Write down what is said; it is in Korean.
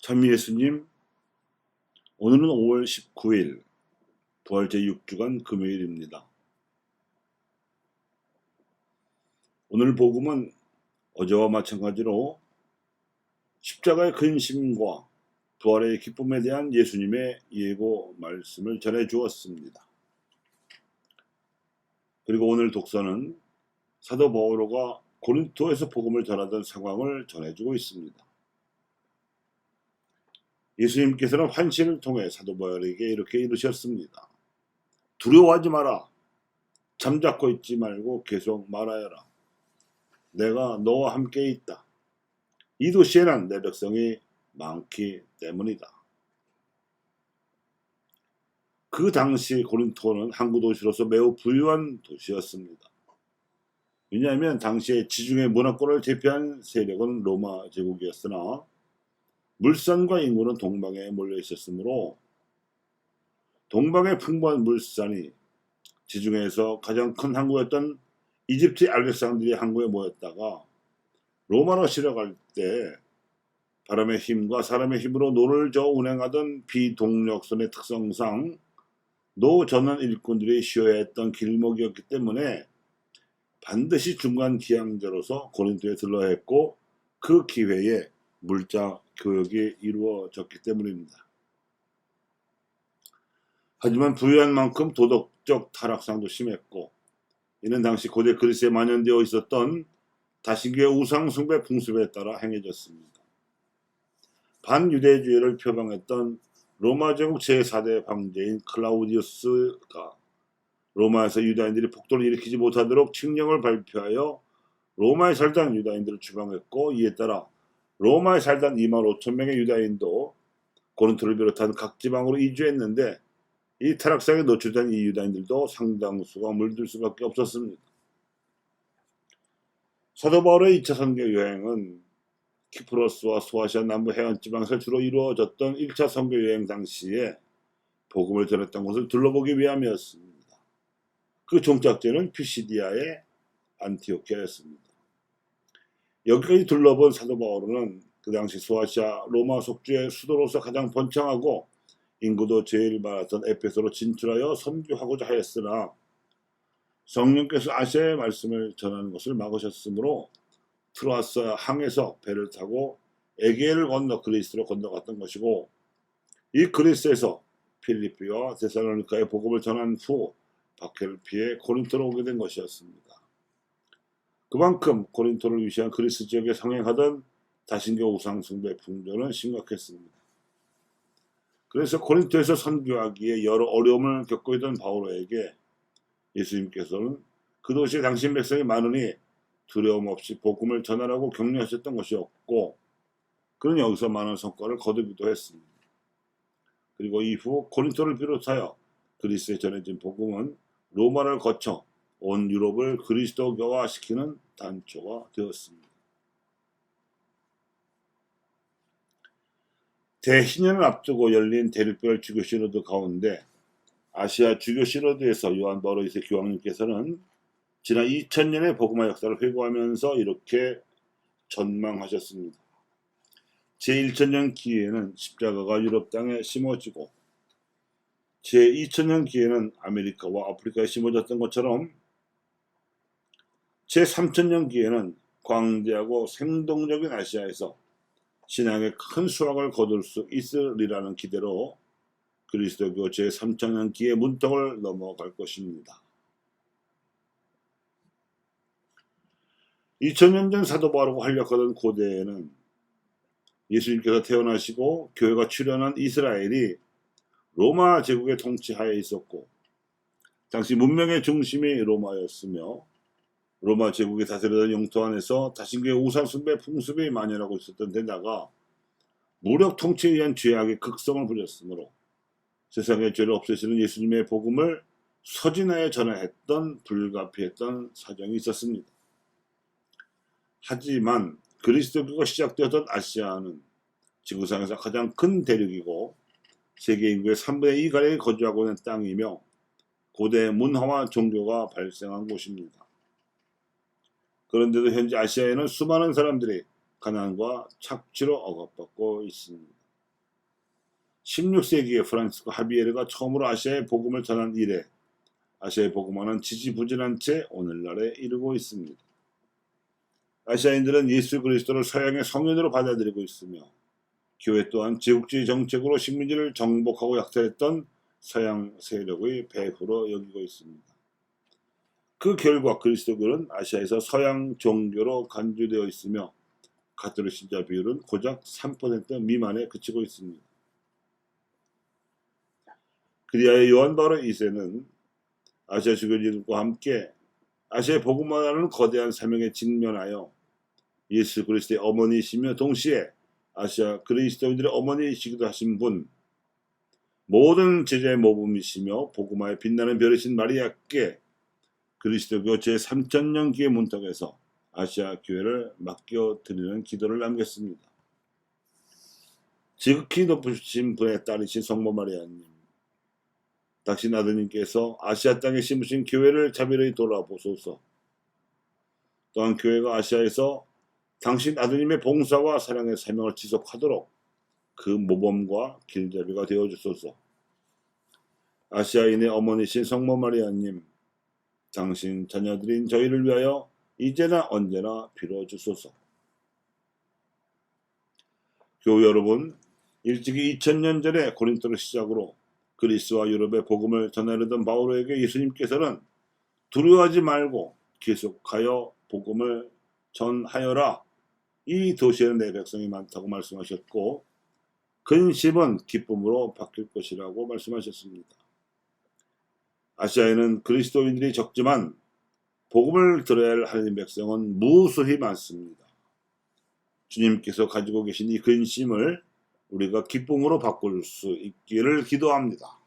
참 예수님, 오늘은 5월 19일 부활 제6주간 금요일입니다. 오늘 복음은 어제와 마찬가지로 십자가의 근심과 부활의 기쁨에 대한 예수님의 예고 말씀을 전해 주었습니다. 그리고 오늘 독서는 사도 바오로가 고린토에서 복음을 전하던 상황을 전해주고 있습니다. 예수님께서는 환신을 통해 사도 바울에게 이렇게 이르셨습니다. 두려워하지 마라. 잠자코 있지 말고 계속 말하여라. 내가 너와 함께 있다. 이 도시에는 내 백성이 많기 때문이다. 그 당시 고린토는 항구 도시로서 매우 부유한 도시였습니다. 왜냐하면 당시에 지중해 문화권을 대표한 세력은 로마 제국이었으나 물산과 인구는 동방에 몰려 있었으므로 동방의 풍부한 물산이 지중해에서 가장 큰 항구였던 이집트 알렉산드리아 항구에 모였다가 로마로 실어갈 때 바람의 힘과 사람의 힘으로 노를 저어 운행하던 비동력선의 특성상 노 전원 일꾼들이 쉬어야 했던 길목이었기 때문에 반드시 중간 기항제로서 고린토에 들러야 했고 그 기회에 물자 교역이 이루어졌기 때문입니다. 하지만 부유한 만큼 도덕적 타락상도 심했고 이는 당시 고대 그리스에 만연되어 있었던 다신교의 우상숭배 풍습에 따라 행해졌습니다. 반유대주의를 표방했던 로마 제국 제4대 황제인 클라우디우스가 로마에서 유다인들이 폭동을 일으키지 못하도록 칙령을 발표하여 로마에 살던 유다인들을 추방했고 이에 따라 로마에 살던 25,000명의 유다인도 고린토를 비롯한 각 지방으로 이주했는데 이 타락상에 노출된 이 유다인들도 상당수가 물들 수밖에 없었습니다. 사도 바울의 2차 선교 여행은 키프로스와 소아시아 남부 해안 지방에서 주로 이루어졌던 1차 선교 여행 당시에 복음을 전했던 곳을 둘러보기 위함이었습니다. 그 종착지는 피시디아의 안티오키아였습니다. 여기까지 둘러본 사도 바울은 그 당시 소아시아 로마 속주의 수도로서 가장 번창하고 인구도 제일 많았던 에페소로 진출하여 선교하고자 하였으나 성령께서 아시아의 말씀을 전하는 것을 막으셨으므로 트로아스 항에서 배를 타고 에게를 건너 그리스로 건너갔던 것이고 이 그리스에서 필리피와 데살로니카의 복음을 전한 후 박해를 피해 고린토로 오게 된 것이었습니다. 그만큼 고린토를 위시한 그리스 지역에 상행하던 다신교 우상숭배 풍조는 심각했습니다. 그래서 고린토에서 선교하기에 여러 어려움을 겪고 있던 바오로에게 예수님께서는 그 도시에 당신 백성이 많으니 두려움 없이 복음을 전하라고 격려하셨던 것이었고 그는 여기서 많은 성과를 거두기도 했습니다. 그리고 이후 고린토를 비롯하여 그리스에 전해진 복음은 로마를 거쳐 온 유럽을 그리스도교화시키는 단초가 되었습니다. 대희년을 앞두고 열린 대륙별 주교 시노드 가운데 아시아 주교 시노드에서 요한 바오로2세 교황님께서는 지난 2000년의 복음화 역사를 회고하면서 이렇게 전망하셨습니다. 제1000년 기회에는 십자가가 유럽 땅에 심어지고 제2000년 기회에는 아메리카와 아프리카에 심어졌던 것처럼 제3000년 기회에는 광대하고 생동적인 아시아에서 신앙의 큰 수확을 거둘 수 있으리라는 기대로 그리스도교 제3000년 기회 문턱을 넘어갈 것입니다. 2000년 전 사도 바오로가 활약하던 고대에는 예수님께서 태어나시고 교회가 출현한 이스라엘이 로마 제국의 통치하에 있었고 당시 문명의 중심이 로마였으며 로마 제국이 다스리던 영토 안에서 다신교의 우상숭배 풍습이 만연하고 있었던 데다가 무력 통치에 의한 죄악의 극성을 부렸으므로 세상의 죄를 없애시는 예수님의 복음을 서진하여 전하했던 불가피했던 사정이 있었습니다. 하지만 그리스도교가 시작되었던 아시아는 지구상에서 가장 큰 대륙이고 세계 인구의 3분의 2가량이 거주하고 있는 땅이며 고대 문화와 종교가 발생한 곳입니다. 그런데도 현재 아시아에는 수많은 사람들이 가난과 착취로 억압받고 있습니다. 16세기에 프란시스코 하비에르가 처음으로 아시아에 복음을 전한 이래 아시아의 복음화는 지지부진한 채 오늘날에 이르고 있습니다. 아시아인들은 예수 그리스도를 서양의 성인으로 받아들이고 있으며 교회 또한 제국주의 정책으로 식민지를 정복하고 약탈했던 서양 세력의 배후로 여기고 있습니다. 그 결과 그리스도교는 아시아에서 서양 종교로 간주되어 있으며 가톨릭 신자 비율은 고작 3% 미만에 그치고 있습니다. 그리하여 요한 바오로 2세는 아시아 주교들과 함께 아시아의 복음화라는 거대한 사명에 직면하여 예수 그리스도의 어머니이시며 동시에 아시아 그리스도인들의 어머니이시기도 하신 분, 모든 제자의 모범이시며 복음화에 빛나는 별이신 마리아께 그리스도교 제3천년 기회 문턱에서 아시아 교회를 맡겨드리는 기도를 남겼습니다. 지극히 높으신 분의 딸이신 성모 마리아님, 당신 아드님께서 아시아 땅에 심으신 교회를 자비하게 돌아보소서. 또한 교회가 아시아에서 당신 아드님의 봉사와 사랑의 사명을 지속하도록 그 모범과 길잡이가 되어주소서. 아시아인의 어머니신 성모 마리아님, 당신 자녀들인 저희를 위하여 이제나 언제나 빌어주소서. 교우 여러분, 일찍이 2000년 전에 고린토를 시작으로 그리스와 유럽의 복음을 전하려던 바오로에게 예수님께서는 두려워하지 말고 계속하여 복음을 전하여라. 이 도시에는 내 백성이 많다고 말씀하셨고 근심은 기쁨으로 바뀔 것이라고 말씀하셨습니다. 아시아에는 그리스도인들이 적지만 복음을 들어야 할 하나님 백성은 무수히 많습니다. 주님께서 가지고 계신 이 근심을 우리가 기쁨으로 바꿀 수 있기를 기도합니다.